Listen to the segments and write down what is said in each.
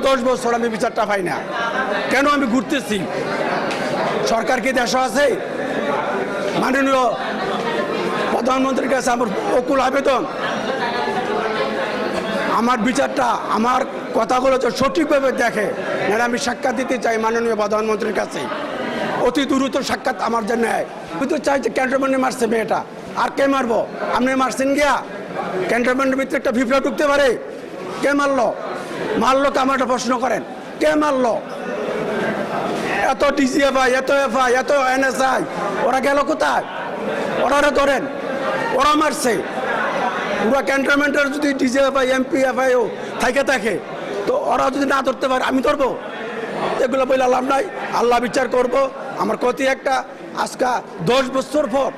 10 বছর আমি বিচারটা পাই না। কেন আমি ঘুরতেছি? সরকার কি দেশ আছে? মাননীয় প্রধানমন্ত্রীর কাছে আমার অকুল আবেদন, আমার বিচারটা, আমার কথাগুলো তো সঠিকভাবে দেখে। না আমি সাক্ষাৎ দিতে চাই মাননীয় প্রধানমন্ত্রীর কাছে, অতি দ্রুত সাক্ষাৎ আমার জন্য। আমি তো চাই যে ক্যান্টনমেন্টে মারছে মেয়েটা, আর কে মারবো? আপনি মারছেন গিয়া? ক্যান্টনমেন্টের ভিতরে একটা ফিফড়া ঢুকতে পারে? কে মারলো? মারলো কে? আমার একটা প্রশ্ন করেন, কে মারলো? এত ডিজিএফআই, এত এফআই, এত এনএসআই, ওরা গেল কোথায়? ওরা ধরেন, ওরা মারছে। পুরো ক্যান্টনমেন্টের যদি ডিজিএফআই, এমপিএফআইও থাকে তো ওরা যদি না ধরতে পারে, আমি ধরবো? এগুলো বলে লাভ নাই। আল্লাহ বিচার করব। আমার ক্ষতি একটা, আজকে 10 বছর পর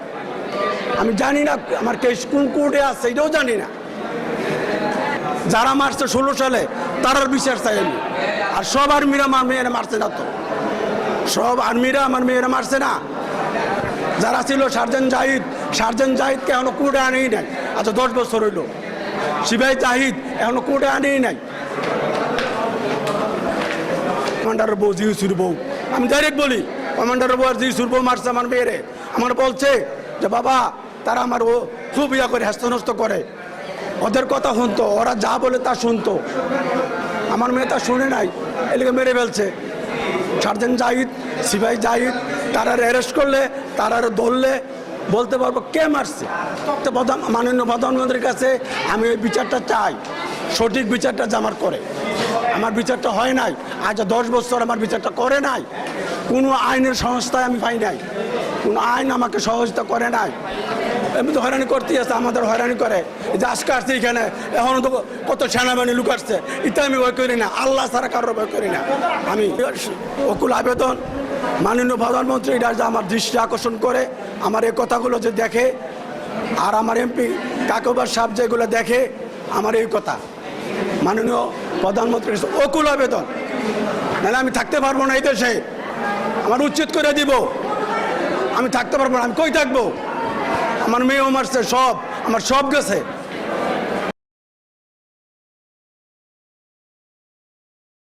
আমি জানি না আমার কেস কোন কোর্টে আছে, এটাও জানি না। যারা মারছে 16 সালে তারার বিচার চাই আমি। আর সব আর্মিরা আমার মেয়েরা মারছে না তো, সব আর্মিরা আমার মেয়েরা মারছে না। যারা ছিল সার্জেন্ট জাহিদকে এখনো কোর্টে আনেই নাই। আচ্ছা 10 বছর হইল। সিপাহী জাহিদ এখনো কোর্টে আনেই নাই। কমান্ডারের বউ, জিউসুর বউ, আমি ডাইরেক্ট বলি, কমান্ডারের বউ আর জিউসুর বউ মারছে আমার মেয়েরে। আমার বলছে যে বাবা তারা আমার ও খুব ইয়া করে হ্যাস্ত করে, ওদের কথা শুনতো, ওরা যা বলে তা শুনতো। আমার মেয়ে তা শুনে নাই, এদিকে মেরে ফেলছে। সার্জেন্ট জাহিদ, সিপাহী জাহিদ, তারা অ্যারেস্ট করলে, তারা ধরলে বলতে পারবো কে মারছে। তো মাননীয় প্রধানমন্ত্রীর কাছে আমি ওই বিচারটা চাই, সঠিক বিচারটা যে আমার করে। আমার বিচারটা হয় নাই, আজ 10 বছর আমার বিচারটা করে নাই। কোনো আইনের সংস্থায় আমি পাই নাই, কোনো আইন আমাকে সহযোগিতা করে নাই। এমনি তো হয়রানি করতেই আছে, আমাদের হয়রানি করে। যে আজকে আসছে এখানে, এখনও তো কত সেনাবাহিনী লুকাচ্ছে, এটা আমি ভয় করি না। আল্লাহ ছাড়া কারোর ভয় করি না। আমি অকুল আবেদন, মাননীয় প্রধানমন্ত্রী এটা যে আমার দৃষ্টি আকর্ষণ করে, আমার এই কথাগুলো যে দেখে, আর আমার এমপি কাকবার সাহেব যেগুলো দেখে, আমার এই কথা মাননীয় প্রধানমন্ত্রী অকুল আবেদন, নাহলে আমি থাকতে পারবো না এই দেশে। আমার উচ্ছেদ করে দিব, আমি থাকতে পারবো না। আমি কই থাকবো? আমার মেয়েও মারছে, সব আমার সব গেছে।